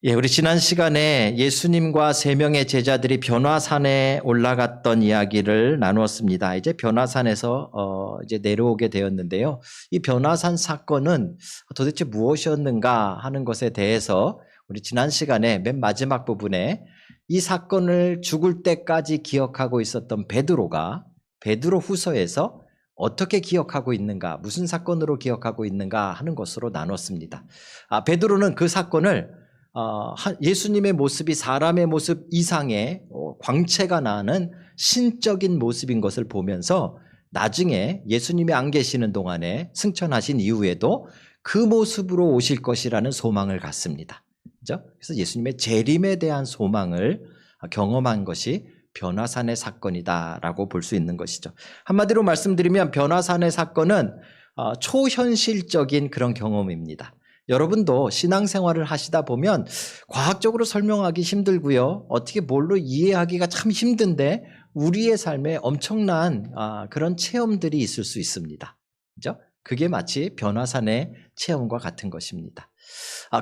예, 우리 지난 시간에 예수님과 세 명의 제자들이 변화산에 올라갔던 이야기를 나누었습니다. 이제 변화산에서 이제 내려오게 되었는데요. 이 변화산 사건은 도대체 무엇이었는가 하는 것에 대해서 우리 지난 시간에 맨 마지막 부분에 이 사건을 죽을 때까지 기억하고 있었던 베드로가 베드로 후서에서 어떻게 기억하고 있는가, 무슨 사건으로 기억하고 있는가 하는 것으로 나눴습니다. 베드로는 그 사건을 예수님의 모습이 사람의 모습 이상의 광채가 나는 신적인 모습인 것을 보면서 나중에 예수님이 안 계시는 동안에 승천하신 이후에도 그 모습으로 오실 것이라는 소망을 갖습니다. 그렇죠? 그래서 예수님의 재림에 대한 소망을 경험한 것이 변화산의 사건이다라고 볼 수 있는 것이죠. 한마디로 말씀드리면 변화산의 사건은 초현실적인 그런 경험입니다. 여러분도 신앙생활을 하시다 보면 과학적으로 설명하기 힘들고요. 어떻게 뭘로 이해하기가 참 힘든데 우리의 삶에 엄청난 그런 체험들이 있을 수 있습니다. 그죠? 그게 마치 변화산의 체험과 같은 것입니다.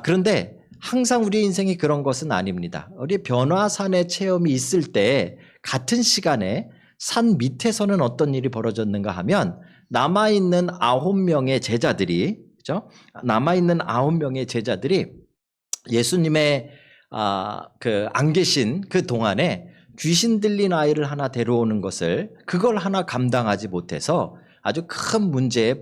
그런데 항상 우리 인생이 그런 것은 아닙니다. 우리 변화산의 체험이 있을 때 같은 시간에 산 밑에서는 어떤 일이 벌어졌는가 하면 남아있는 9명의 제자들이 그죠? 남아있는 9명의 제자들이 예수님의 안 계신 그 동안에 귀신 들린 아이를 하나 데려오는 것을 그걸 하나 감당하지 못해서 아주 큰 문제에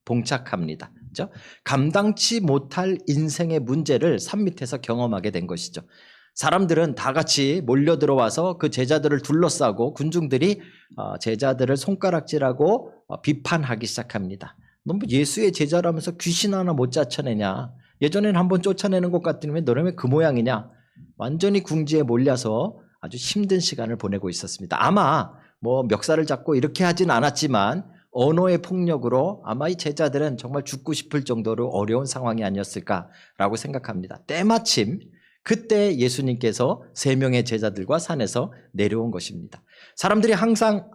봉착합니다. 그죠? 감당치 못할 인생의 문제를 산 밑에서 경험하게 된 것이죠. 사람들은 다 같이 몰려 들어와서 그 제자들을 둘러싸고 군중들이 제자들을 손가락질하고 비판하기 시작합니다. 너 예수의 제자라면서 귀신 하나 못 쫓아내냐? 예전에는 한번 쫓아내는 것 같으면 너네 왜 그 모양이냐? 완전히 궁지에 몰려서 아주 힘든 시간을 보내고 있었습니다. 아마 뭐 멱살을 잡고 이렇게 하진 않았지만 언어의 폭력으로 아마 이 제자들은 정말 죽고 싶을 정도로 어려운 상황이 아니었을까라고 생각합니다. 때마침 그때 예수님께서 3명의 제자들과 산에서 내려온 것입니다. 사람들이 항상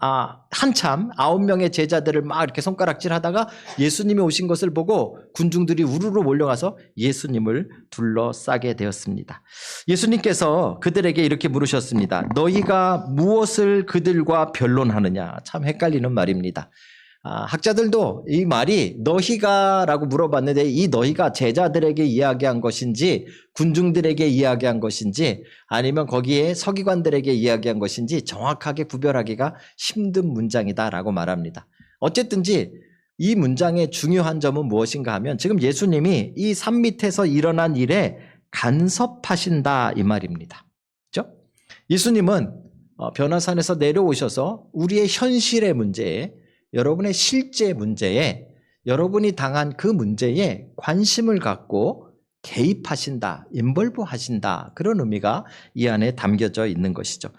한참 9명의 제자들을 막 이렇게 손가락질 하다가 예수님이 오신 것을 보고 군중들이 우르르 몰려가서 예수님을 둘러싸게 되었습니다. 예수님께서 그들에게 이렇게 물으셨습니다. 너희가 무엇을 그들과 변론하느냐? 참 헷갈리는 말입니다. 학자들도 이 말이 너희가라고 물어봤는데 이 너희가 제자들에게 이야기한 것인지 군중들에게 이야기한 것인지 아니면 거기에 서기관들에게 이야기한 것인지 정확하게 구별하기가 힘든 문장이다라고 말합니다. 어쨌든지 이 문장의 중요한 점은 무엇인가 하면 지금 예수님이 이 산 밑에서 일어난 일에 간섭하신다 이 말입니다. 그렇죠? 예수님은 변화산에서 내려오셔서 우리의 현실의 문제에 여러분의 실제 문제에 여러분이 당한 그 문제에 관심을 갖고 개입하신다, 인볼브 하신다 그런 의미가 이 안에 담겨져 있는 것이죠.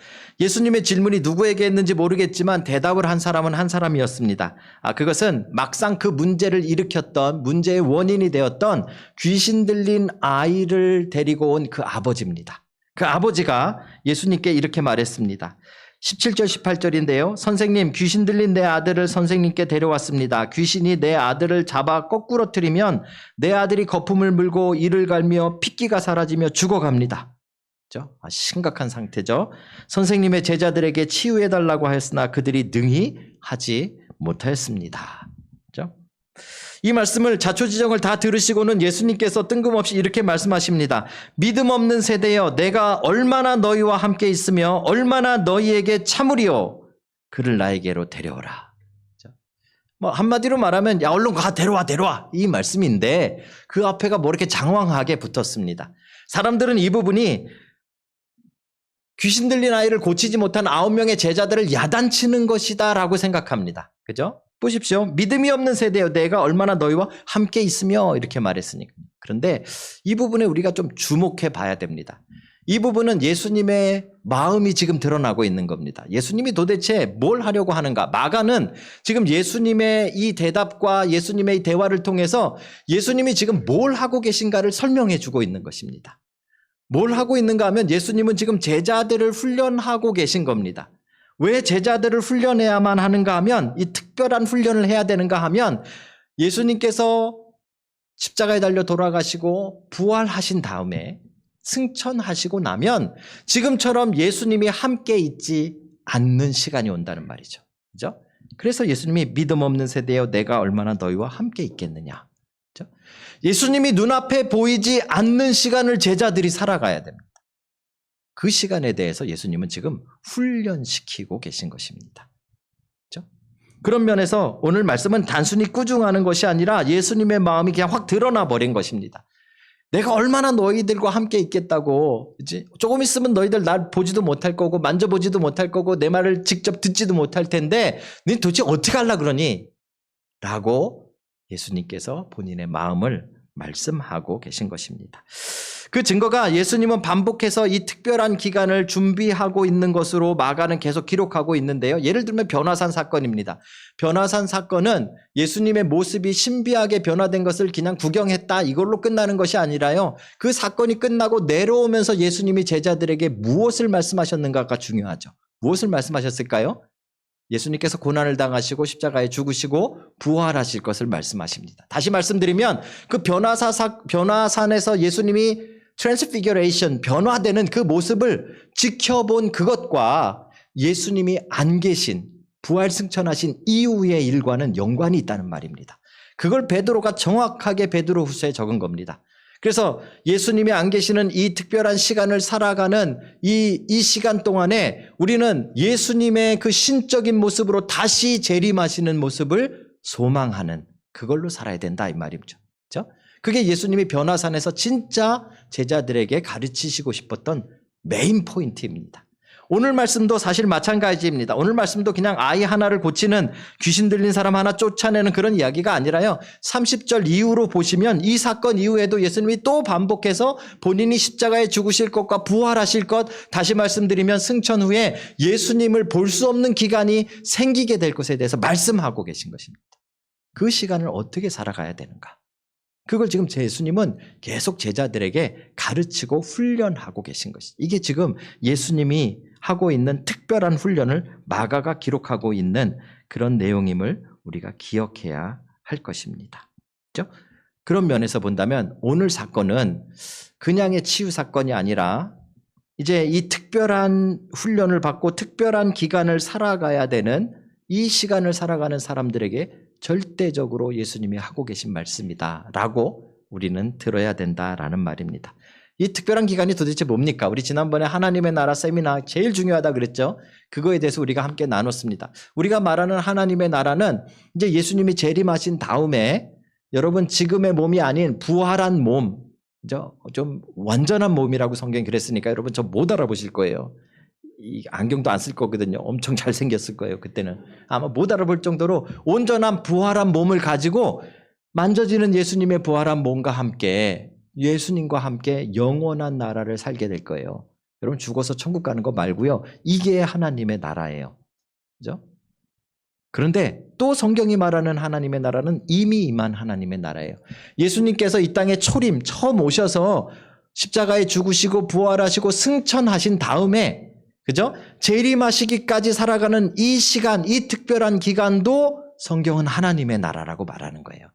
예수님의 질문이 누구에게 했는지 모르겠지만 대답을 한 사람은 한 사람이었습니다. 그것은 막상 그 문제를 일으켰던 문제의 원인이 되었던 귀신 들린 아이를 데리고 온 그 아버지입니다. 그 아버지가 예수님께 이렇게 말했습니다. 17절 18절인데요. 선생님, 귀신 들린 내 아들을 선생님께 데려왔습니다. 귀신이 내 아들을 잡아 거꾸러뜨리면 내 아들이 거품을 물고 이를 갈며 핏기가 사라지며 죽어갑니다. 그렇죠? 심각한 상태죠. 선생님의 제자들에게 치유해달라고 하였으나 그들이 능히 하지 못하였습니다. 그렇죠? 이 말씀을 자초지정을 다 들으시고는 예수님께서 뜬금없이 이렇게 말씀하십니다. 믿음 없는 세대여, 내가 얼마나 너희와 함께 있으며 얼마나 너희에게 참으리요. 그를 나에게로 데려오라. 한마디로 말하면 야 얼른 가 데려와 이 말씀인데 그 앞에가 뭐 이렇게 장황하게 붙었습니다. 사람들은 이 부분이 귀신 들린 아이를 고치지 못한 9명의 제자들을 야단치는 것이다 라고 생각합니다. 그죠? 보십시오. 믿음이 없는 세대여 내가 얼마나 너희와 함께 있으며 이렇게 말했으니까. 그런데 이 부분에 우리가 좀 주목해 봐야 됩니다. 이 부분은 예수님의 마음이 지금 드러나고 있는 겁니다. 예수님이 도대체 뭘 하려고 하는가? 마가는 지금 예수님의 이 대답과 예수님의 이 대화를 통해서 예수님이 지금 뭘 하고 계신가를 설명해 주고 있는 것입니다. 뭘 하고 있는가 하면 예수님은 지금 제자들을 훈련하고 계신 겁니다. 왜 제자들을 훈련해야만 하는가 하면 이 특별한 훈련을 해야 되는가 하면 예수님께서 십자가에 달려 돌아가시고 부활하신 다음에 승천하시고 나면 지금처럼 예수님이 함께 있지 않는 시간이 온다는 말이죠. 그죠? 그래서 예수님이 믿음 없는 세대여 내가 얼마나 너희와 함께 있겠느냐. 그죠? 예수님이 눈앞에 보이지 않는 시간을 제자들이 살아가야 됩니다. 그 시간에 대해서 예수님은 지금 훈련시키고 계신 것입니다. 그죠? 그런 면에서 오늘 말씀은 단순히 꾸중하는 것이 아니라 예수님의 마음이 그냥 확 드러나 버린 것입니다. 내가 얼마나 너희들과 함께 있겠다고, 그치? 조금 있으면 너희들 날 보지도 못할 거고 만져보지도 못할 거고 내 말을 직접 듣지도 못할 텐데 너희 도대체 어떻게 하려고 그러니? 라고 예수님께서 본인의 마음을 말씀하고 계신 것입니다. 그 증거가 예수님은 반복해서 이 특별한 기간을 준비하고 있는 것으로 마가는 계속 기록하고 있는데요. 예를 들면 변화산 사건입니다. 변화산 사건은 예수님의 모습이 신비하게 변화된 것을 그냥 구경했다 이걸로 끝나는 것이 아니라요. 그 사건이 끝나고 내려오면서 예수님이 제자들에게 무엇을 말씀하셨는가가 중요하죠. 무엇을 말씀하셨을까요? 예수님께서 고난을 당하시고 십자가에 죽으시고 부활하실 것을 말씀하십니다. 다시 말씀드리면 그 변화산에서 예수님이 트랜스피규레이션, 변화되는 그 모습을 지켜본 그것과 예수님이 안 계신, 부활 승천하신 이후의 일과는 연관이 있다는 말입니다. 그걸 베드로가 정확하게 베드로후서에 적은 겁니다. 그래서 예수님이 안 계시는 이 특별한 시간을 살아가는 이 시간 동안에 우리는 예수님의 그 신적인 모습으로 다시 재림하시는 모습을 소망하는 그걸로 살아야 된다 이 말이죠. 그렇죠? 그게 예수님이 변화산에서 진짜 제자들에게 가르치시고 싶었던 메인 포인트입니다. 오늘 말씀도 사실 마찬가지입니다. 오늘 말씀도 그냥 아이 하나를 고치는 귀신 들린 사람 하나 쫓아내는 그런 이야기가 아니라요. 30절 이후로 보시면 이 사건 이후에도 예수님이 또 반복해서 본인이 십자가에 죽으실 것과 부활하실 것, 다시 말씀드리면 승천 후에 예수님을 볼 수 없는 기간이 생기게 될 것에 대해서 말씀하고 계신 것입니다. 그 시간을 어떻게 살아가야 되는가? 그걸 지금 예수님은 계속 제자들에게 가르치고 훈련하고 계신 것이죠. 이게 지금 예수님이 하고 있는 특별한 훈련을 마가가 기록하고 있는 그런 내용임을 우리가 기억해야 할 것입니다. 그렇죠? 그런 면에서 본다면 오늘 사건은 그냥의 치유 사건이 아니라 이제 이 특별한 훈련을 받고 특별한 기간을 살아가야 되는 이 시간을 살아가는 사람들에게 절대적으로 예수님이 하고 계신 말씀이다라고 우리는 들어야 된다라는 말입니다. 이 특별한 기간이 도대체 뭡니까? 우리 지난번에 하나님의 나라 세미나 제일 중요하다 그랬죠? 그거에 대해서 우리가 함께 나눴습니다. 우리가 말하는 하나님의 나라는 이제 예수님이 재림하신 다음에 여러분 지금의 몸이 아닌 부활한 몸, 좀 완전한 몸이라고 성경이 그랬으니까 여러분 저 못 알아보실 거예요. 이 안경도 안 쓸 거거든요. 엄청 잘생겼을 거예요. 그때는 아마 못 알아볼 정도로 온전한 부활한 몸을 가지고 만져지는 예수님의 부활한 몸과 함께 예수님과 함께 영원한 나라를 살게 될 거예요. 여러분 죽어서 천국 가는 거 말고요. 이게 하나님의 나라예요. 그죠? 그런데 또 성경이 말하는 하나님의 나라는 이미 임한 하나님의 나라예요. 예수님께서 이 땅에 초림 처음 오셔서 십자가에 죽으시고 부활하시고 승천하신 다음에 그죠? 재림하시기까지 살아가는 이 시간, 이 특별한 기간도 성경은 하나님의 나라라고 말하는 거예요.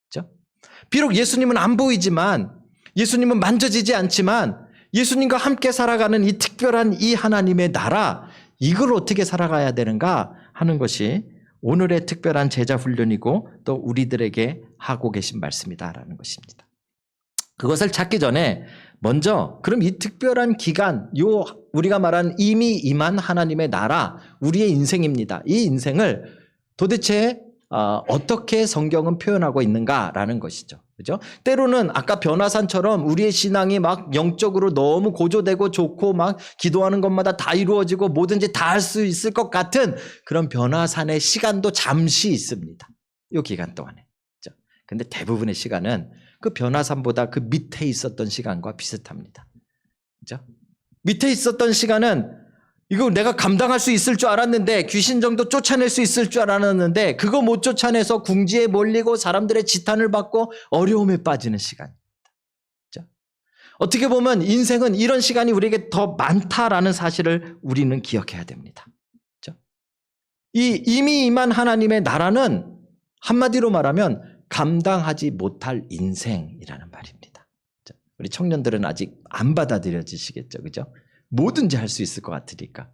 그죠? 비록 예수님은 안 보이지만 예수님은 만져지지 않지만 예수님과 함께 살아가는 이 특별한 이 하나님의 나라, 이걸 어떻게 살아가야 되는가 하는 것이 오늘의 특별한 제자 훈련이고 또 우리들에게 하고 계신 말씀이다라는 것입니다. 그것을 찾기 전에 먼저 그럼 이 특별한 기간, 우리가 말한 이미 임한 하나님의 나라, 우리의 인생입니다. 이 인생을 도대체 어떻게 성경은 표현하고 있는가라는 것이죠. 그죠? 때로는 아까 변화산처럼 우리의 신앙이 막 영적으로 너무 고조되고 좋고 막 기도하는 것마다 다 이루어지고 뭐든지 다 할 수 있을 것 같은 그런 변화산의 시간도 잠시 있습니다. 이 기간 동안에. 그죠? 근데 대부분의 시간은 그 변화산보다 그 밑에 있었던 시간과 비슷합니다. 그죠? 밑에 있었던 시간은 이거 내가 감당할 수 있을 줄 알았는데 귀신 정도 쫓아낼 수 있을 줄 알았는데 그거 못 쫓아내서 궁지에 몰리고 사람들의 지탄을 받고 어려움에 빠지는 시간입니다. 그렇죠? 어떻게 보면 인생은 이런 시간이 우리에게 더 많다라는 사실을 우리는 기억해야 됩니다. 그렇죠? 이 이미 임한 하나님의 나라는 한마디로 말하면 감당하지 못할 인생이라는 말입니다. 우리 청년들은 아직 안 받아들여지시겠죠. 그죠? 뭐든지 할 수 있을 것 같으니까.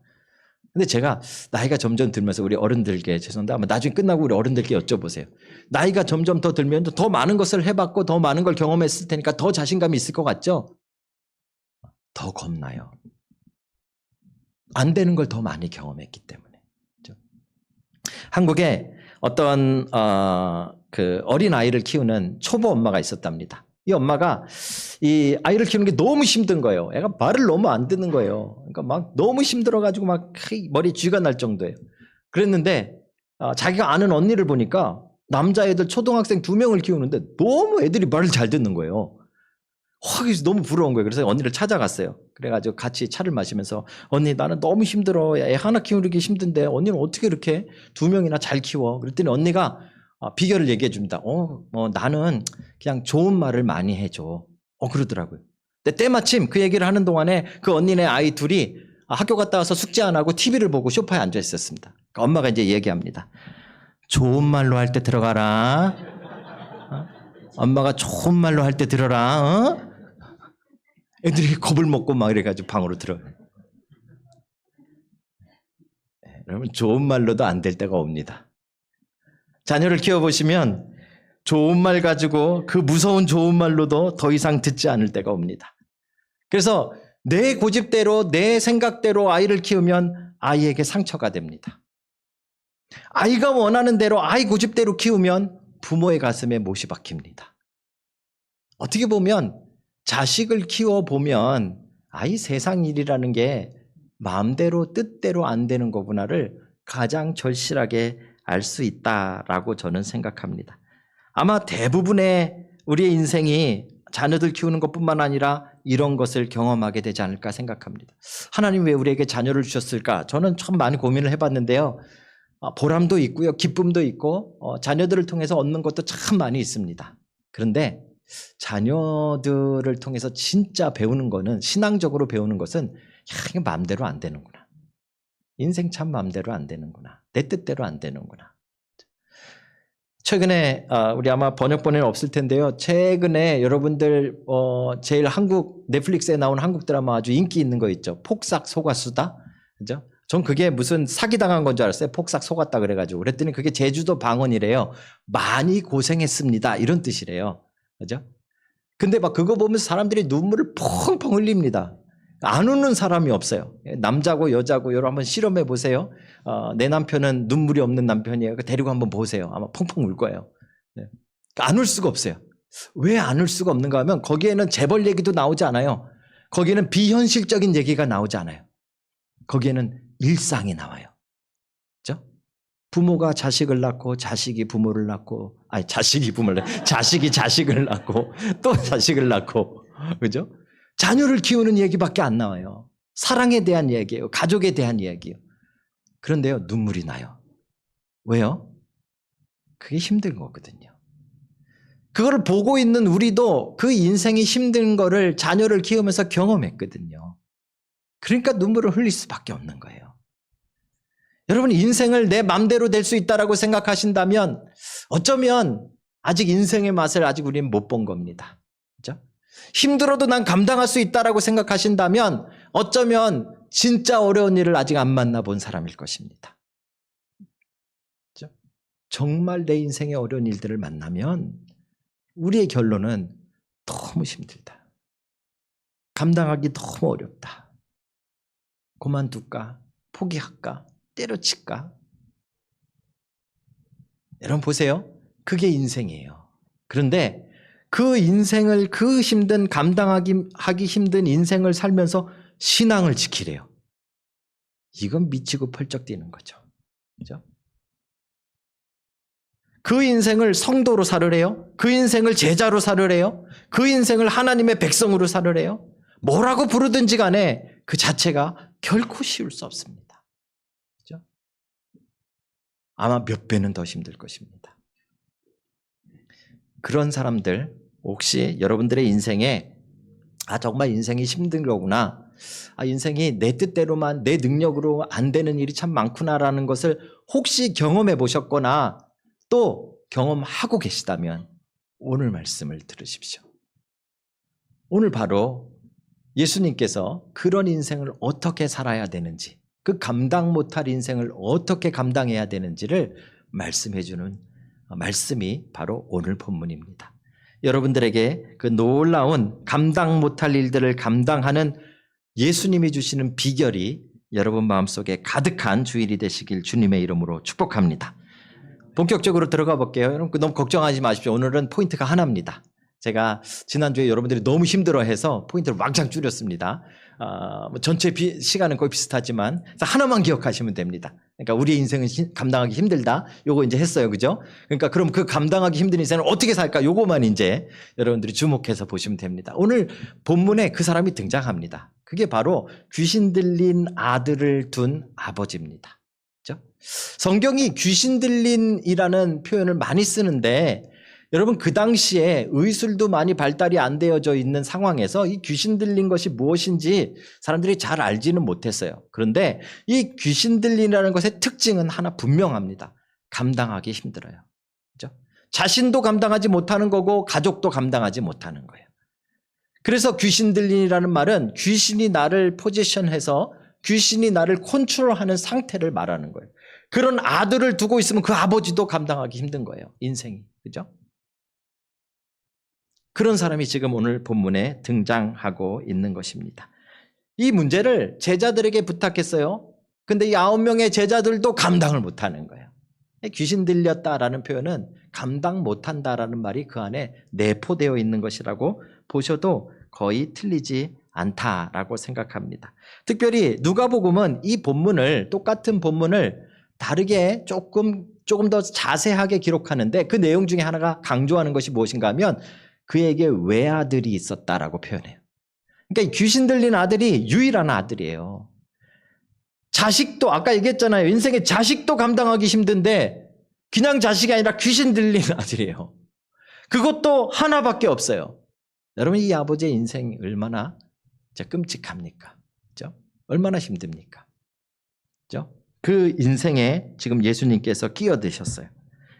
근데 제가 나이가 점점 들면서 우리 어른들께 죄송한데 아마 나중에 끝나고 우리 어른들께 여쭤보세요. 나이가 점점 더 들면 더 많은 것을 해봤고 더 많은 걸 경험했을 테니까 더 자신감이 있을 것 같죠? 더 겁나요. 안 되는 걸 더 많이 경험했기 때문에. 그렇죠? 한국에 어떤 그 어린 아이를 키우는 초보 엄마가 있었답니다. 이 엄마가 이 아이를 키우는 게 너무 힘든 거예요. 애가 말을 너무 안 듣는 거예요. 그러니까 막 너무 힘들어가지고 막 머리 쥐가 날 정도예요. 그랬는데 자기가 아는 언니를 보니까 남자애들 초등학생 2명을 키우는데 너무 애들이 말을 잘 듣는 거예요. 너무 부러운 거예요. 그래서 언니를 찾아갔어요. 그래가지고 같이 차를 마시면서 언니 나는 너무 힘들어. 애 하나 키우기 힘든데 언니는 어떻게 이렇게 2명이나 잘 키워? 그랬더니 언니가 비결을 얘기해 줍니다. 나는 그냥 좋은 말을 많이 해줘. 그러더라고요. 근데 때마침 그 얘기를 하는 동안에 그 언니네 아이 둘이 학교 갔다 와서 숙제 안 하고 TV를 보고 소파에 앉아 있었습니다. 그러니까 엄마가 이제 얘기합니다. 좋은 말로 할 때 들어가라. 엄마가 좋은 말로 할 때 들어라. 애들이 겁을 먹고 막 이래가지고 방으로 들어가요. 여러분 좋은 말로도 안 될 때가 옵니다. 자녀를 키워보시면 좋은 말 가지고 그 무서운 좋은 말로도 더 이상 듣지 않을 때가 옵니다. 그래서 내 고집대로 내 생각대로 아이를 키우면 아이에게 상처가 됩니다. 아이가 원하는 대로 아이 고집대로 키우면 부모의 가슴에 못이 박힙니다. 어떻게 보면 자식을 키워보면 이 세상 일이라는 게 마음대로 뜻대로 안 되는 거구나를 가장 절실하게 알 수 있다라고 저는 생각합니다. 아마 대부분의 우리의 인생이 자녀들 키우는 것뿐만 아니라 이런 것을 경험하게 되지 않을까 생각합니다. 하나님 왜 우리에게 자녀를 주셨을까? 저는 참 많이 고민을 해봤는데요. 보람도 있고요. 기쁨도 있고 자녀들을 통해서 얻는 것도 참 많이 있습니다. 그런데 자녀들을 통해서 진짜 배우는 거는 신앙적으로 배우는 것은 이게 마음대로 안 되는구나. 인생 참 마음대로 안 되는구나. 내 뜻대로 안 되는구나. 최근에 우리 아마 번역본에는 없을 텐데요. 최근에 여러분들 제일 한국 넷플릭스에 나온 한국 드라마 아주 인기 있는 거 있죠. 폭삭 속았수다. 그죠? 전 그게 무슨 사기당한 건 줄 알았어요. 폭삭 속았다 그래가지고. 그랬더니 그게 제주도 방언이래요. 많이 고생했습니다. 이런 뜻이래요. 그죠? 근데 막 그거 보면서 사람들이 눈물을 펑펑 흘립니다. 안 우는 사람이 없어요. 남자고 여자고 여러분 한번 실험해 보세요. 내 남편은 눈물이 없는 남편이에요. 데리고 한번 보세요. 아마 펑펑 울 거예요. 네. 안 울 수가 없어요. 왜 안 울 수가 없는가 하면 거기에는 재벌 얘기도 나오지 않아요. 거기에는 비현실적인 얘기가 나오지 않아요. 거기에는 일상이 나와요. 그렇죠? 부모가 자식을 낳고 자식이 부모를 낳고 자식이 부모를 자식이 자식을 낳고 또 자식을 낳고 그죠? 자녀를 키우는 얘기밖에 안 나와요. 사랑에 대한 얘기예요. 가족에 대한 얘기예요. 그런데요, 눈물이 나요. 왜요? 그게 힘든 거거든요. 그걸 보고 있는 우리도 그 인생이 힘든 거를 자녀를 키우면서 경험했거든요. 그러니까 눈물을 흘릴 수밖에 없는 거예요. 여러분 인생을 내 맘대로 될 수 있다라고 생각하신다면 어쩌면 아직 인생의 맛을 아직 우리는 못 본 겁니다. 그렇죠? 힘들어도 난 감당할 수 있다라고 생각하신다면 어쩌면 진짜 어려운 일을 아직 안 만나본 사람일 것입니다. 그렇죠? 정말 내 인생의 어려운 일들을 만나면 우리의 결론은 너무 힘들다. 감당하기 너무 어렵다. 그만둘까? 포기할까? 때려칠까? 여러분 보세요. 그게 인생이에요. 그런데 그 인생을 그 힘든 감당하기 힘든 인생을 살면서 신앙을 지키래요. 이건 미치고 펄쩍 뛰는 거죠. 그죠? 그 인생을 성도로 살으래요. 그 인생을 제자로 살으래요. 그 인생을 하나님의 백성으로 살으래요. 뭐라고 부르든지 간에 그 자체가 결코 쉬울 수 없습니다. 그죠? 아마 몇 배는 더 힘들 것입니다. 그런 사람들 혹시 여러분들의 인생에 정말 인생이 힘든 거구나. 인생이 내 뜻대로만 내 능력으로 안 되는 일이 참 많구나라는 것을 혹시 경험해 보셨거나 또 경험하고 계시다면 오늘 말씀을 들으십시오. 오늘 바로 예수님께서 그런 인생을 어떻게 살아야 되는지, 그 감당 못할 인생을 어떻게 감당해야 되는지를 말씀해 주는 말씀이 바로 오늘 본문입니다. 여러분들에게 그 놀라운 감당 못할 일들을 감당하는 예수님이 주시는 비결이 여러분 마음속에 가득한 주일이 되시길 주님의 이름으로 축복합니다. 본격적으로 들어가 볼게요. 여러분 너무 걱정하지 마십시오. 오늘은 포인트가 하나입니다. 제가 지난주에 여러분들이 너무 힘들어해서 포인트를 왕창 줄였습니다. 전체 시간은 거의 비슷하지만 하나만 기억하시면 됩니다. 그러니까 우리의 인생은 감당하기 힘들다. 요거 이제 했어요. 그죠? 그러니까 그럼 그 감당하기 힘든 인생을 어떻게 살까? 요거만 이제 여러분들이 주목해서 보시면 됩니다. 오늘 본문에 그 사람이 등장합니다. 그게 바로 귀신 들린 아들을 둔 아버지입니다. 그죠? 성경이 귀신 들린이라는 표현을 많이 쓰는데 여러분 그 당시에 의술도 많이 발달이 안 되어져 있는 상황에서 이 귀신 들린 것이 무엇인지 사람들이 잘 알지는 못했어요. 그런데 이 귀신 들린이라는 것의 특징은 하나 분명합니다. 감당하기 힘들어요. 그죠? 자신도 감당하지 못하는 거고 가족도 감당하지 못하는 거예요. 그래서 귀신 들린이라는 말은 귀신이 나를 포지션해서 귀신이 나를 컨트롤하는 상태를 말하는 거예요. 그런 아들을 두고 있으면 그 아버지도 감당하기 힘든 거예요. 인생이. 그죠? 그런 사람이 지금 오늘 본문에 등장하고 있는 것입니다. 이 문제를 제자들에게 부탁했어요. 근데 이 9명의 제자들도 감당을 못하는 거예요. 귀신 들렸다라는 표현은 감당 못한다라는 말이 그 안에 내포되어 있는 것이라고 보셔도 거의 틀리지 않다라고 생각합니다. 특별히 누가복음은 이 본문을 똑같은 본문을 다르게 조금 더 자세하게 기록하는데 그 내용 중에 하나가 강조하는 것이 무엇인가 하면 그에게 외아들이 있었다라고 표현해요. 그러니까 귀신 들린 아들이 유일한 아들이에요. 자식도 아까 얘기했잖아요. 인생에 자식도 감당하기 힘든데 그냥 자식이 아니라 귀신 들린 아들이에요. 그것도 하나밖에 없어요. 여러분 이 아버지의 인생이 얼마나 끔찍합니까? 그죠? 얼마나 힘듭니까? 그죠? 그 인생에 지금 예수님께서 끼어드셨어요.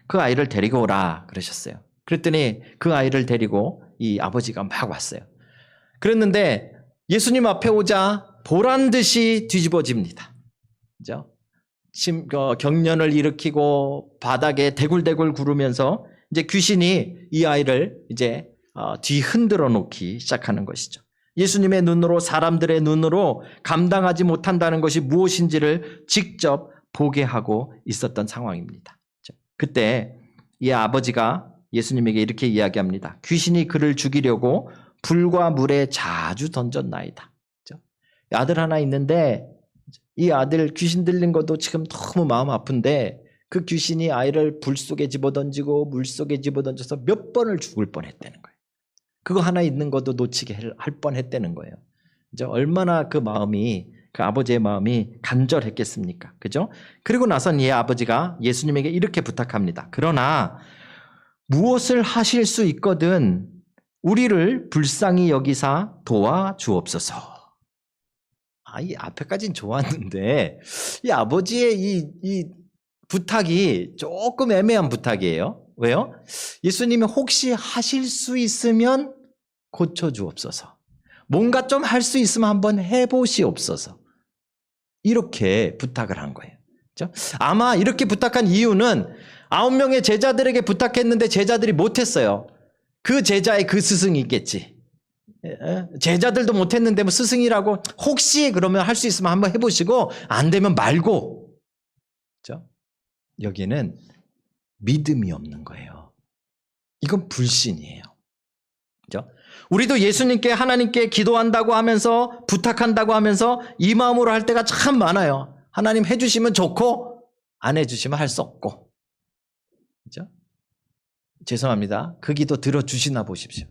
그 아이를 데리고 오라 그러셨어요. 그랬더니 그 아이를 데리고 이 아버지가 막 왔어요. 그랬는데 예수님 앞에 오자 보란 듯이 뒤집어집니다. 그죠? 경련을 일으키고 바닥에 대굴대굴 구르면서 이제 귀신이 이 아이를 이제 뒤 흔들어 놓기 시작하는 것이죠. 예수님의 눈으로 사람들의 눈으로 감당하지 못한다는 것이 무엇인지를 직접 보게 하고 있었던 상황입니다. 그때 이 아버지가 예수님에게 이렇게 이야기합니다. 귀신이 그를 죽이려고 불과 물에 자주 던졌나이다. 아들 하나 있는데 이 아들 귀신 들린 것도 지금 너무 마음 아픈데 그 귀신이 아이를 불 속에 집어던지고 물 속에 집어던져서 몇 번을 죽을 뻔했다는 거예요. 그거 하나 있는 것도 놓치게 할 뻔했다는 거예요. 그죠? 얼마나 그 마음이 그 아버지의 마음이 간절했겠습니까? 그죠? 그리고 나선 이 아버지가 예수님에게 이렇게 부탁합니다. 그러나 무엇을 하실 수 있거든 우리를 불쌍히 여기사 도와주옵소서. 이 앞에까지는 좋았는데 이 아버지의 이 부탁이 조금 애매한 부탁이에요. 왜요? 예수님이 혹시 하실 수 있으면 고쳐주옵소서. 뭔가 좀 할 수 있으면 한번 해보시옵소서. 이렇게 부탁을 한 거예요. 그렇죠? 아마 이렇게 부탁한 이유는 9명의 제자들에게 부탁했는데 제자들이 못했어요. 그 제자의 그 스승이 있겠지. 제자들도 못했는데 뭐 스승이라고 혹시 그러면 할 수 있으면 한번 해보시고 안 되면 말고. 그렇죠? 여기는 믿음이 없는 거예요. 이건 불신이에요. 그렇죠? 우리도 예수님께 하나님께 기도한다고 하면서 부탁한다고 하면서 이 마음으로 할 때가 참 많아요. 하나님 해주시면 좋고 안 해주시면 할 수 없고. 그렇죠? 죄송합니다. 그 기도 들어주시나 보십시오.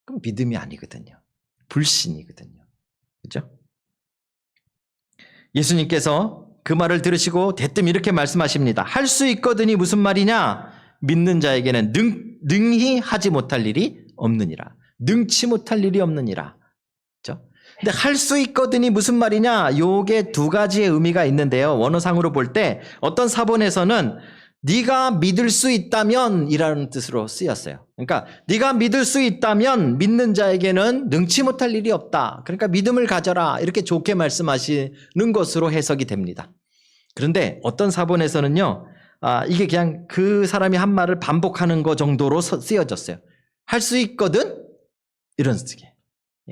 그럼 믿음이 아니거든요. 불신이거든요. 그렇죠? 예수님께서 그 말을 들으시고 대뜸 이렇게 말씀하십니다. 할 수 있거든이 무슨 말이냐? 믿는 자에게는 능히 하지 못할 일이 없느니라. 능치 못할 일이 없느니라. 그렇죠? 근데 할 수 있거든이 무슨 말이냐? 요게 두 가지의 의미가 있는데요. 원어상으로 볼 때 어떤 사본에서는 네가 믿을 수 있다면 이라는 뜻으로 쓰였어요. 그러니까 네가 믿을 수 있다면 믿는 자에게는 능치 못할 일이 없다. 그러니까 믿음을 가져라. 이렇게 좋게 말씀하시는 것으로 해석이 됩니다. 그런데 어떤 사본에서는요. 이게 그냥 그 사람이 한 말을 반복하는 것 정도로 쓰여졌어요. 할 수 있거든? 이런 식의.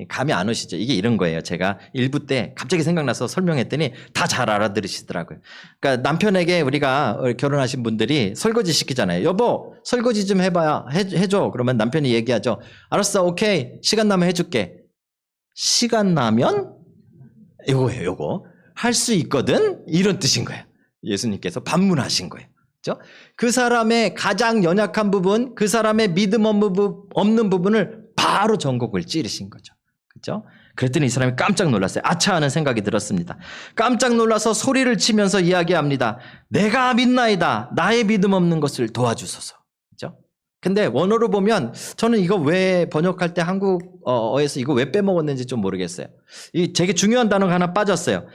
감이 안 오시죠? 이게 이런 거예요. 제가 일부 때 갑자기 생각나서 설명했더니 다 잘 알아들으시더라고요. 그러니까 남편에게 우리가 결혼하신 분들이 설거지 시키잖아요. 여보, 설거지 좀 해줘. 그러면 남편이 얘기하죠. 알았어, 오케이. 시간 나면 해줄게. 시간 나면? 요거예요, 요거. 할 수 있거든? 이런 뜻인 거예요. 예수님께서 반문하신 거예요. 그렇죠? 그 사람의 가장 연약한 부분, 그 사람의 믿음 없는 부분을 바로 전곡을 찌르신 거죠. 그렇죠? 그랬더니 이 사람이 깜짝 놀랐어요. 아차 하는 생각이 들었습니다. 깜짝 놀라서 소리를 치면서 이야기합니다. 내가 믿나이다. 나의 믿음 없는 것을 도와주소서. 그렇죠? 근데 원어로 보면 저는 이거 왜 번역할 때 한국어에서 이거 왜 빼먹었는지 좀 모르겠어요. 이 되게 중요한 단어가 하나 빠졌어요.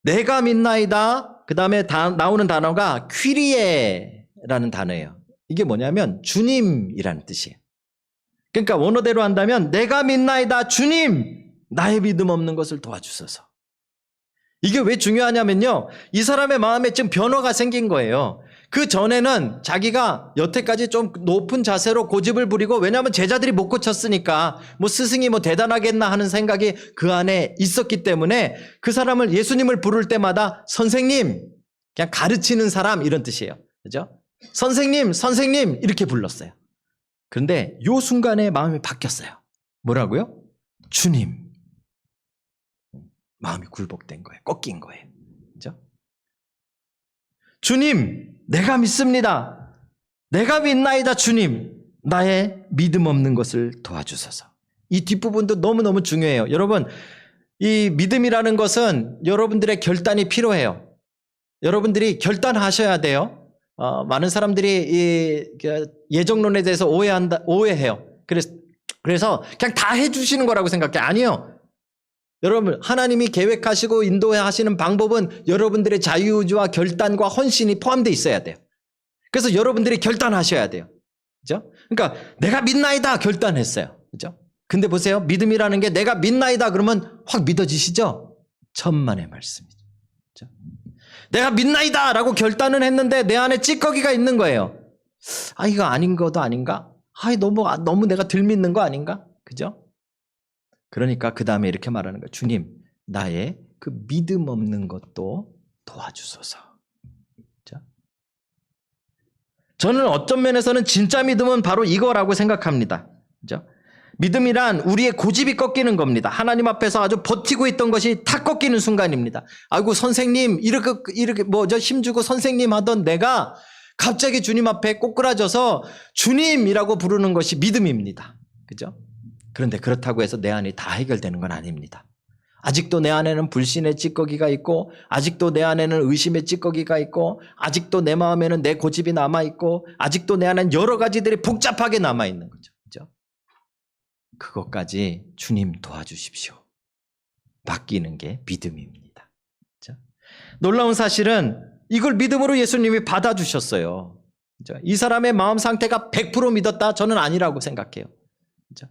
내가 믿나이다. 그 다음에 나오는 단어가 퀴리에라는 단어예요. 이게 뭐냐면 주님이라는 뜻이에요. 그러니까 원어대로 한다면 내가 믿나이다 주님 나의 믿음 없는 것을 도와주소서. 이게 왜 중요하냐면요. 이 사람의 마음에 지금 변화가 생긴 거예요. 그 전에는 자기가 여태까지 좀 높은 자세로 고집을 부리고 왜냐하면 제자들이 못 고쳤으니까 뭐 스승이 뭐 대단하겠나 하는 생각이 그 안에 있었기 때문에 그 사람을 예수님을 부를 때마다 선생님 그냥 가르치는 사람 이런 뜻이에요. 그죠? 선생님 이렇게 불렀어요. 그런데 요 순간에 마음이 바뀌었어요. 뭐라고요? 주님. 마음이 굴복된 거예요. 꺾인 거예요. 그죠? 주님, 내가 믿습니다. 내가 믿나이다 주님. 나의 믿음 없는 것을 도와주소서. 이 뒷부분도 너무너무 중요해요. 여러분, 이 믿음이라는 것은 여러분들의 결단이 필요해요. 여러분들이 결단하셔야 돼요. 많은 사람들이 이 예정론에 대해서 오해해요. 그래서 그냥 다 해주시는 거라고 생각해. 아니요. 여러분, 하나님이 계획하시고 인도하시는 방법은 여러분들의 자유의지와 결단과 헌신이 포함되어 있어야 돼요. 그래서 여러분들이 결단하셔야 돼요. 그죠? 그러니까 내가 믿나이다 결단했어요. 그죠? 근데 보세요. 믿음이라는 게 내가 믿나이다 그러면 확 믿어지시죠? 천만의 말씀이죠. 그죠? 내가 믿나이다 라고 결단은 했는데 내 안에 찌꺼기가 있는 거예요. 이거 아닌 것도 아닌가? 너무 내가 덜 믿는 거 아닌가? 그죠? 그러니까 그 다음에 이렇게 말하는 거예요. 주님, 나의 그 믿음 없는 것도 도와주소서. 그죠? 저는 어떤 면에서는 진짜 믿음은 바로 이거라고 생각합니다. 그죠? 믿음이란 우리의 고집이 꺾이는 겁니다. 하나님 앞에서 아주 버티고 있던 것이 탁 꺾이는 순간입니다. 아이고 선생님 이렇게 저 힘주고 선생님 하던 내가 갑자기 주님 앞에 꼬꾸라져서 주님이라고 부르는 것이 믿음입니다. 그죠? 그런데 그렇다고 해서 내 안이 다 해결되는 건 아닙니다. 아직도 내 안에는 불신의 찌꺼기가 있고 아직도 내 안에는 의심의 찌꺼기가 있고 아직도 내 마음에는 내 고집이 남아있고 아직도 내 안에는 여러 가지들이 복잡하게 남아있는 거죠. 그죠? 그것까지 주님 도와주십시오. 맡기는 게 믿음입니다. 그죠? 놀라운 사실은 이걸 믿음으로 예수님이 받아주셨어요. 그죠? 이 사람의 마음 상태가 100% 믿었다? 저는 아니라고 생각해요. 그죠?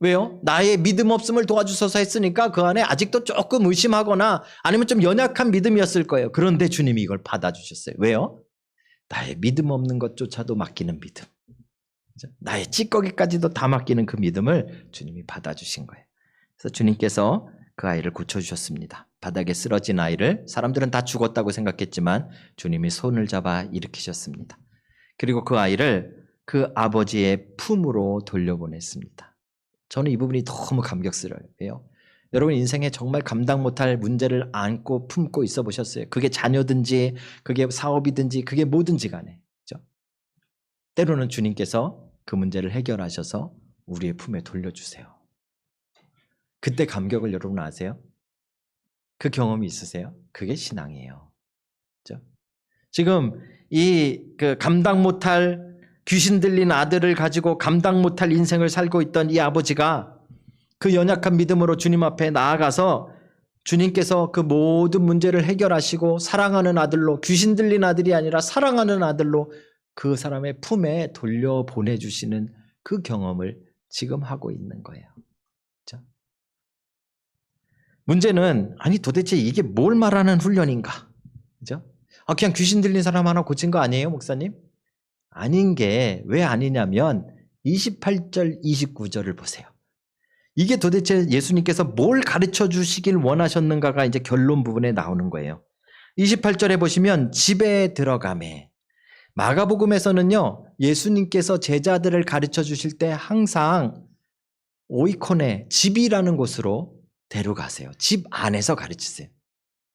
왜요? 나의 믿음 없음을 도와주셔서 했으니까 그 안에 아직도 조금 의심하거나 아니면 좀 연약한 믿음이었을 거예요. 그런데 주님이 이걸 받아주셨어요. 왜요? 나의 믿음 없는 것조차도 맡기는 믿음. 나의 찌꺼기까지도 다 맡기는 그 믿음을 주님이 받아주신 거예요. 그래서 주님께서 그 아이를 고쳐주셨습니다. 바닥에 쓰러진 아이를 사람들은 다 죽었다고 생각했지만 주님이 손을 잡아 일으키셨습니다. 그리고 그 아이를 그 아버지의 품으로 돌려보냈습니다. 저는 이 부분이 너무 감격스러워요. 여러분 인생에 정말 감당 못할 문제를 안고 품고 있어 보셨어요? 그게 자녀든지 그게 사업이든지 그게 뭐든지 간에. 그렇죠? 때로는 주님께서 그 문제를 해결하셔서 우리의 품에 돌려주세요. 그때 감격을 여러분 아세요? 그 경험이 있으세요? 그게 신앙이에요. 그렇죠? 지금 이 감당 못할 귀신 들린 아들을 가지고 감당 못할 인생을 살고 있던 이 아버지가 그 연약한 믿음으로 주님 앞에 나아가서 주님께서 그 모든 문제를 해결하시고 사랑하는 아들로, 귀신 들린 아들이 아니라 사랑하는 아들로 그 사람의 품에 돌려보내주시는 그 경험을 지금 하고 있는 거예요. 그렇죠? 문제는 아니 도대체 이게 뭘 말하는 훈련인가? 그죠? 그냥 귀신 들린 사람 하나 고친 거 아니에요, 목사님? 아닌 게 왜 아니냐면 28절, 29절을 보세요. 이게 도대체 예수님께서 뭘 가르쳐 주시길 원하셨는가가 이제 결론 부분에 나오는 거예요. 28절에 보시면 집에 들어가매. 마가복음에서는요, 예수님께서 제자들을 가르쳐 주실 때 항상 오이코네, 집이라는 곳으로 데려가세요. 집 안에서 가르치세요.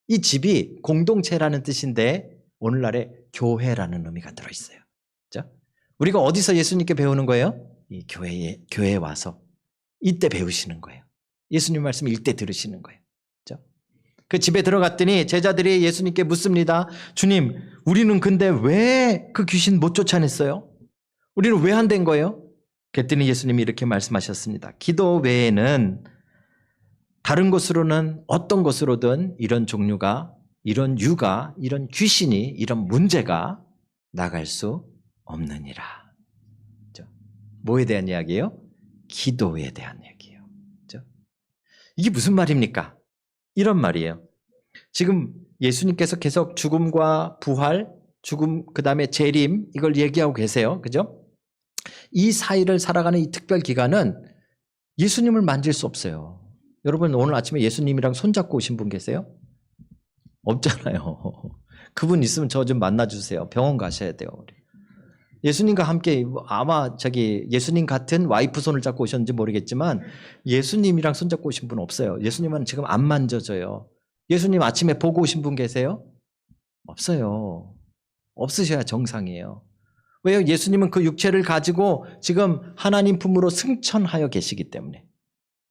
이 집이 공동체라는 뜻인데 오늘날에 교회라는 의미가 들어있어요. 그렇죠? 우리가 어디서 예수님께 배우는 거예요? 이 교회에 와서 이때 배우시는 거예요. 예수님 말씀 이때 들으시는 거예요. 그렇죠? 그 집에 들어갔더니 제자들이 예수님께 묻습니다. 주님, 우리는 근데 왜 그 귀신 못 쫓아냈어요? 우리는 왜 안 된 거예요? 그랬더니 예수님이 이렇게 말씀하셨습니다. 기도 외에는 다른 곳으로는 어떤 곳으로든 이런 종류가, 이런 유가, 이런 귀신이, 이런 문제가 나갈 수 없느니라. 그렇죠? 뭐에 대한 이야기예요? 기도에 대한 얘기예요. 그렇죠? 이게 무슨 말입니까? 이런 말이에요. 지금 예수님께서 계속 죽음과 부활, 죽음 그 다음에 재림 이걸 얘기하고 계세요. 그죠? 이 사이를 살아가는 이 특별 기간은 예수님을 만질 수 없어요. 여러분 오늘 아침에 예수님이랑 손잡고 오신 분 계세요? 없잖아요. 그분 있으면 저 좀 만나주세요. 병원 가셔야 돼요. 예수님과 함께 아마 예수님 같은 와이프 손을 잡고 오셨는지 모르겠지만 예수님이랑 손잡고 오신 분 없어요. 예수님은 지금 안 만져져요. 예수님 아침에 보고 오신 분 계세요? 없어요. 없으셔야 정상이에요. 왜요? 예수님은 그 육체를 가지고 지금 하나님 품으로 승천하여 계시기 때문에.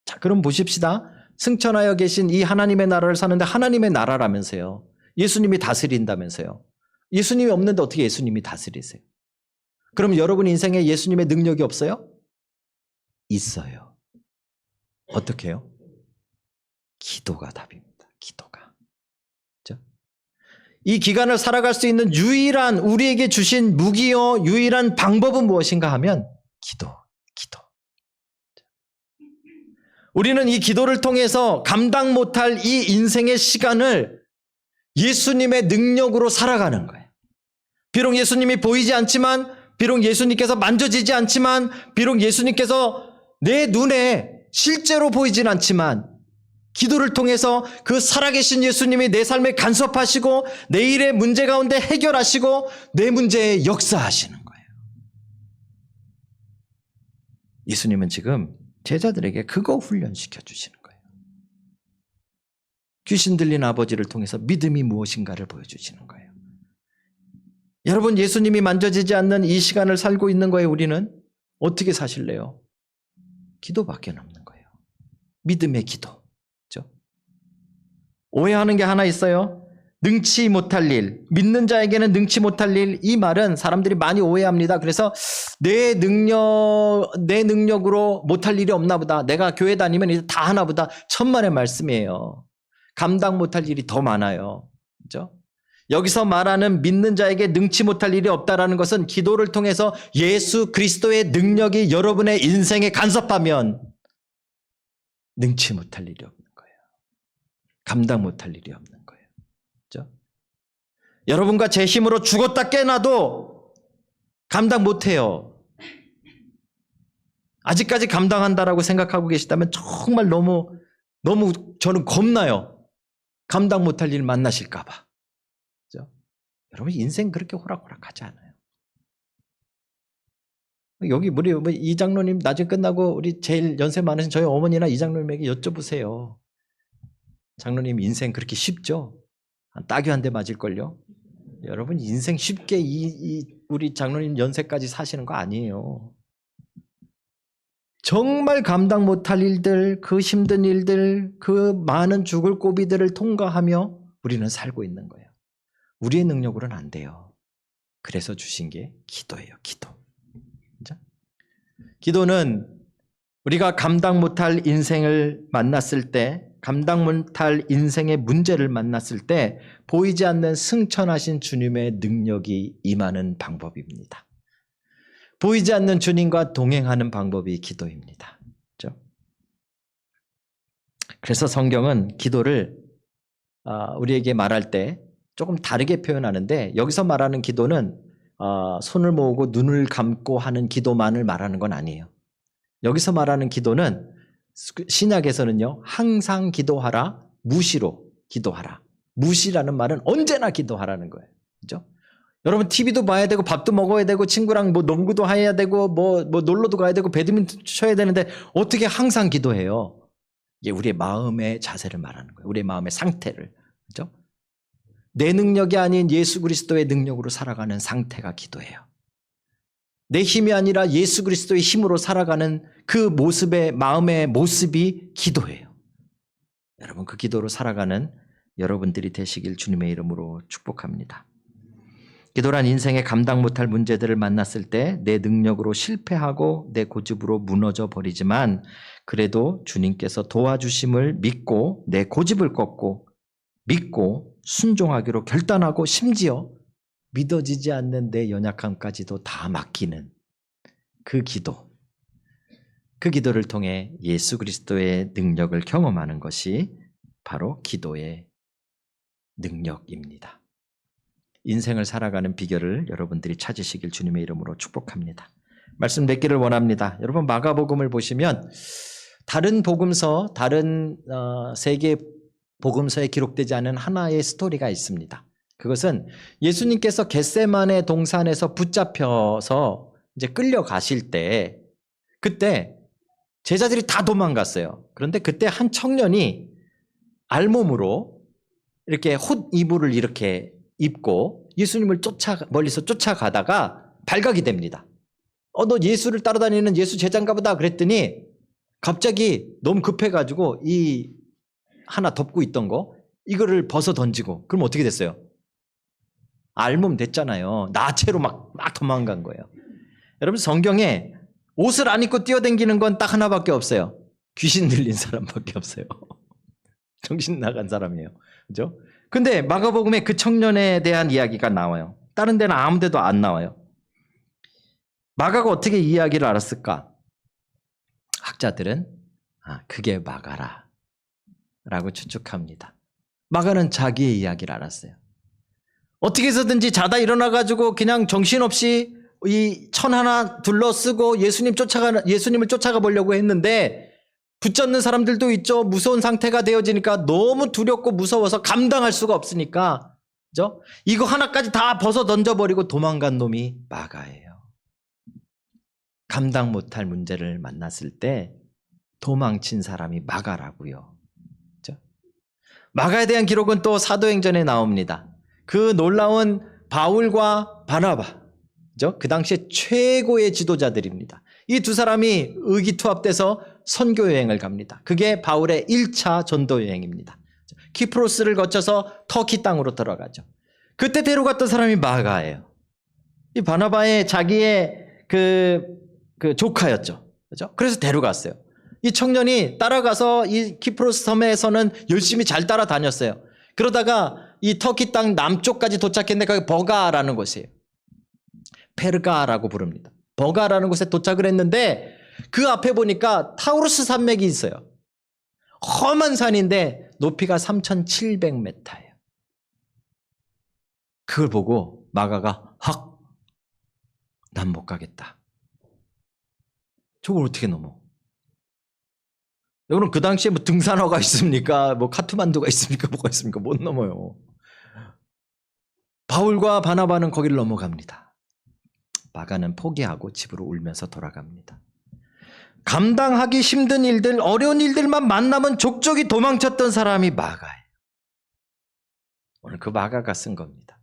자, 그럼 보십시다. 승천하여 계신 이 하나님의 나라를 사는데 하나님의 나라라면서요. 예수님이 다스린다면서요. 예수님이 없는데 어떻게 예수님이 다스리세요? 그럼 여러분 인생에 예수님의 능력이 없어요? 있어요. 어떻게 해요? 기도가 답입니다. 기도가. 그렇죠? 이 기간을 살아갈 수 있는 유일한 우리에게 주신 무기요 유일한 방법은 무엇인가 하면 기도. 우리는 이 기도를 통해서 감당 못할 이 인생의 시간을 예수님의 능력으로 살아가는 거예요. 비록 예수님이 보이지 않지만, 비록 예수님께서 만져지지 않지만, 비록 예수님께서 내 눈에 실제로 보이진 않지만 기도를 통해서 그 살아계신 예수님이 내 삶에 간섭하시고 내일의 문제 가운데 해결하시고 내 문제에 역사하시는 거예요. 예수님은 지금 제자들에게 그거 훈련시켜 주시는 거예요. 귀신 들린 아버지를 통해서 믿음이 무엇인가를 보여주시는 거예요. 여러분 예수님이 만져지지 않는 이 시간을 살고 있는 거예요. 우리는 어떻게 사실래요? 기도밖에 없는 거예요. 믿음의 기도. 그렇죠? 오해하는 게 하나 있어요. 능치 못할 일, 믿는 자에게는 능치 못할 일. 이 말은 사람들이 많이 오해합니다. 그래서 내 능력으로 못할 일이 없나 보다. 내가 교회 다니면 이제 다 하나 보다. 천만의 말씀이에요. 감당 못할 일이 더 많아요. 그렇죠? 여기서 말하는 믿는 자에게 능치 못할 일이 없다라는 것은 기도를 통해서 예수 그리스도의 능력이 여러분의 인생에 간섭하면 능치 못할 일이 없는 거예요. 감당 못할 일이 없는 거예요. 그렇죠? 여러분과 제 힘으로 죽었다 깨어나도 감당 못해요. 아직까지 감당한다라고 생각하고 계시다면 정말 너무 저는 겁나요. 감당 못할 일 만나실까 봐. 그렇죠? 여러분 인생 그렇게 호락호락하지 않아요. 여기 우리 이 장로님 나중에 끝나고 우리 제일 연세 많으신 저희 어머니나 이 장로님에게 여쭤보세요. 장로님 인생 그렇게 쉽죠? 따귀 한 대 맞을걸요? 여러분 인생 쉽게 우리 장로님 연세까지 사시는 거 아니에요. 정말 감당 못할 일들, 그 힘든 일들, 그 많은 죽을 고비들을 통과하며 우리는 살고 있는 거예요. 우리의 능력으로는 안 돼요. 그래서 주신 게 기도예요. 기도. 그렇죠? 기도는 우리가 감당 못할 인생을 만났을 때 감당 못할 인생의 문제를 만났을 때 보이지 않는 승천하신 주님의 능력이 임하는 방법입니다. 보이지 않는 주님과 동행하는 방법이 기도입니다. 그렇죠? 그래서 성경은 기도를 우리에게 말할 때 조금 다르게 표현하는데, 여기서 말하는 기도는 손을 모으고 눈을 감고 하는 기도만을 말하는 건 아니에요. 여기서 말하는 기도는 신약에서는요, 항상 기도하라, 무시로 기도하라. 무시라는 말은 언제나 기도하라는 거예요. 그죠? 여러분, TV도 봐야 되고, 밥도 먹어야 되고, 친구랑 뭐 농구도 해야 되고, 뭐 놀러도 가야 되고, 배드민턴 쳐야 되는데, 어떻게 항상 기도해요? 이게 우리의 마음의 자세를 말하는 거예요. 우리의 마음의 상태를. 그죠? 내 능력이 아닌 예수 그리스도의 능력으로 살아가는 상태가 기도예요. 내 힘이 아니라 예수 그리스도의 힘으로 살아가는 그 모습의 마음의 모습이 기도예요. 여러분, 그 기도로 살아가는 여러분들이 되시길 주님의 이름으로 축복합니다. 기도란 인생에 감당 못할 문제들을 만났을 때 내 능력으로 실패하고 내 고집으로 무너져 버리지만, 그래도 주님께서 도와주심을 믿고 내 고집을 꺾고 믿고 순종하기로 결단하고, 심지어 믿어지지 않는 내 연약함까지도 다 맡기는 그 기도. 그 기도를 통해 예수 그리스도의 능력을 경험하는 것이 바로 기도의 능력입니다. 인생을 살아가는 비결을 여러분들이 찾으시길 주님의 이름으로 축복합니다. 말씀 맺기를 원합니다. 여러분, 마가복음을 보시면 다른 복음서, 다른 세 개 복음서에 기록되지 않은 하나의 스토리가 있습니다. 그것은 예수님께서 겟세마네 동산에서 붙잡혀서 이제 끌려가실 때, 그때 제자들이 다 도망갔어요. 그런데 그때 한 청년이 알몸으로 이렇게 홑 이불을 이렇게 입고 예수님을 멀리서 쫓아가다가 발각이 됩니다. 너 예수를 따라다니는 예수 제자인가 보다 그랬더니, 갑자기 너무 급해가지고 이 하나 덮고 있던 거, 이거를 벗어 던지고, 그럼 어떻게 됐어요? 알몸 됐잖아요. 나체로 막 도망간 거예요. 여러분, 성경에 옷을 안 입고 뛰어다니는 건 딱 하나밖에 없어요. 귀신 들린 사람밖에 없어요. 정신 나간 사람이에요. 그죠? 근데 마가복음에 그 청년에 대한 이야기가 나와요. 다른 데는 아무 데도 안 나와요. 마가가 어떻게 이 이야기를 알았을까? 학자들은 그게 마가라 라고 추측합니다. 마가는 자기의 이야기를 알았어요. 어떻게 해서든지 자다 일어나가지고 그냥 정신없이 이 천 하나 둘러쓰고 예수님을 쫓아가 보려고 했는데, 붙잡는 사람들도 있죠. 무서운 상태가 되어지니까 너무 두렵고 무서워서 감당할 수가 없으니까, 그죠? 이거 하나까지 다 벗어 던져버리고 도망간 놈이 마가예요. 감당 못할 문제를 만났을 때 도망친 사람이 마가라고요. 그죠? 마가에 대한 기록은 또 사도행전에 나옵니다. 그 놀라운 바울과 바나바, 그죠? 그 당시에 최고의 지도자들입니다. 이 두 사람이 의기투합돼서 선교 여행을 갑니다. 그게 바울의 1차 전도 여행입니다. 키프로스를 거쳐서 터키 땅으로 들어가죠. 그때 데려갔던 사람이 마가예요. 이 바나바의 자기의 그 조카였죠. 그죠? 그래서 데려갔어요. 이 청년이 따라가서 이 키프로스 섬에서는 열심히 잘 따라다녔어요. 그러다가 이 터키 땅 남쪽까지 도착했는데, 거기 버가라는 곳이에요. 페르가라고 부릅니다. 버가라는 곳에 도착을 했는데, 그 앞에 보니까 타우루스 산맥이 있어요. 험한 산인데 높이가 3,700m예요. 그걸 보고 마가가 난 못 가겠다. 저걸 어떻게 넘어? 여러분, 그 당시에 뭐 등산화가 있습니까? 뭐 카트만두가 있습니까? 뭐가 있습니까? 못 넘어요. 바울과 바나바는 거기를 넘어갑니다. 마가는 포기하고 집으로 울면서 돌아갑니다. 감당하기 힘든 일들, 어려운 일들만 만나면 족족이 도망쳤던 사람이 마가예요. 오늘 그 마가가 쓴 겁니다.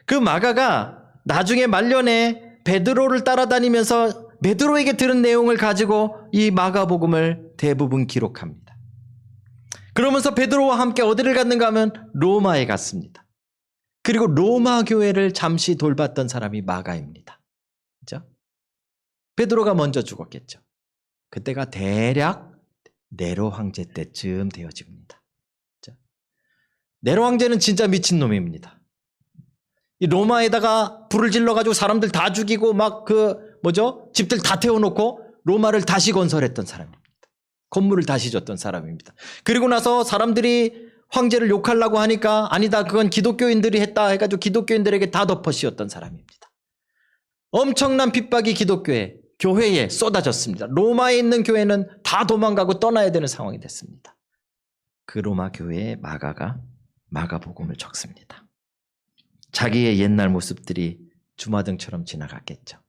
그 마가가 나중에 말년에 베드로를 따라다니면서 베드로에게 들은 내용을 가지고 이 마가복음을 대부분 기록합니다. 그러면서 베드로와 함께 어디를 갔는가 하면 로마에 갔습니다. 그리고 로마 교회를 잠시 돌봤던 사람이 마가입니다. 그죠? 베드로가 먼저 죽었겠죠. 그때가 대략 네로 황제 때쯤 되어집니다. 자, 네로 황제는 진짜 미친놈입니다. 이 로마에다가 불을 질러가지고 사람들 다 죽이고 막 집들 다 태워놓고 로마를 다시 건설했던 사람입니다. 건물을 다시 줬던 사람입니다. 그리고 나서 사람들이 황제를 욕하려고 하니까 아니다, 그건 기독교인들이 했다 해가지고 기독교인들에게 다 덮어씌웠던 사람입니다. 엄청난 핍박이 교회에 쏟아졌습니다. 로마에 있는 교회는 다 도망가고 떠나야 되는 상황이 됐습니다. 그 로마 교회에 마가가 마가복음을 적습니다. 자기의 옛날 모습들이 주마등처럼 지나갔겠죠.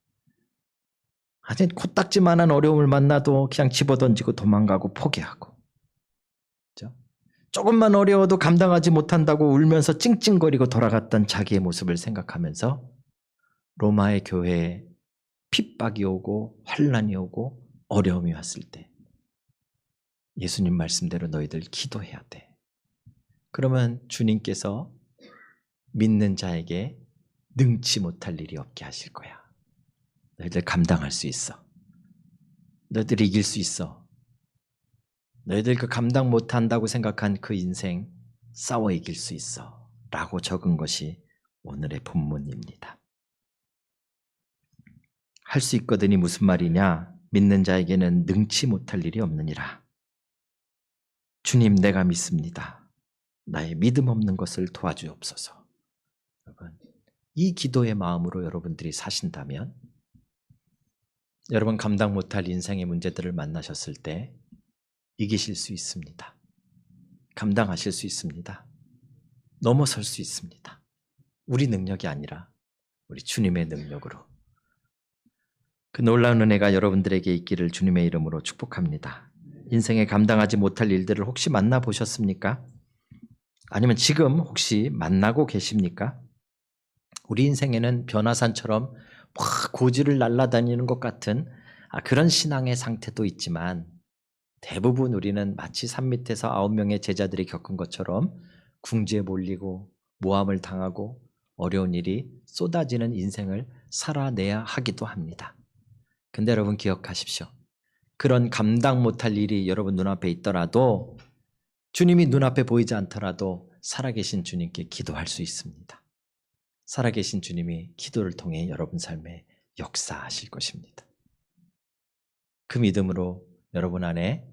아주 코딱지만한 어려움을 만나도 그냥 집어던지고 도망가고 포기하고, 그렇죠? 조금만 어려워도 감당하지 못한다고 울면서 찡찡거리고 돌아갔던 자기의 모습을 생각하면서 로마의 교회에 핍박이 오고 환난이 오고 어려움이 왔을 때 예수님 말씀대로 너희들 기도해야 돼. 그러면 주님께서 믿는 자에게 능치 못할 일이 없게 하실 거야. 너희들 감당할 수 있어. 너희들 이길 수 있어. 너희들 그 감당 못한다고 생각한 그 인생 싸워 이길 수 있어. 라고 적은 것이 오늘의 본문입니다. 할 수 있거든이 무슨 말이냐? 믿는 자에게는 능치 못할 일이 없느니라. 주님, 내가 믿습니다. 나의 믿음 없는 것을 도와주옵소서. 여러분, 이 기도의 마음으로 여러분들이 사신다면 여러분 감당 못할 인생의 문제들을 만나셨을 때 이기실 수 있습니다. 감당하실 수 있습니다. 넘어설 수 있습니다. 우리 능력이 아니라 우리 주님의 능력으로. 그 놀라운 은혜가 여러분들에게 있기를 주님의 이름으로 축복합니다. 인생에 감당하지 못할 일들을 혹시 만나보셨습니까? 아니면 지금 혹시 만나고 계십니까? 우리 인생에는 변화산처럼 막 고지를 날아다니는 것 같은 그런 신앙의 상태도 있지만 대부분 우리는 마치 산 밑에서 9명의 제자들이 겪은 것처럼 궁지에 몰리고 모함을 당하고 어려운 일이 쏟아지는 인생을 살아내야 하기도 합니다. 근데 여러분 기억하십시오. 그런 감당 못할 일이 여러분 눈앞에 있더라도 주님이 눈앞에 보이지 않더라도 살아계신 주님께 기도할 수 있습니다. 살아계신 주님이 기도를 통해 여러분 삶에 역사하실 것입니다. 그 믿음으로 여러분 안에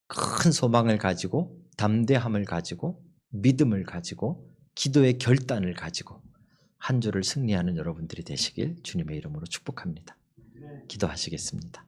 큰 소망을 가지고 담대함을 가지고 믿음을 가지고 기도의 결단을 가지고 한 주를 승리하는 여러분들이 되시길 주님의 이름으로 축복합니다. 기도하시겠습니다.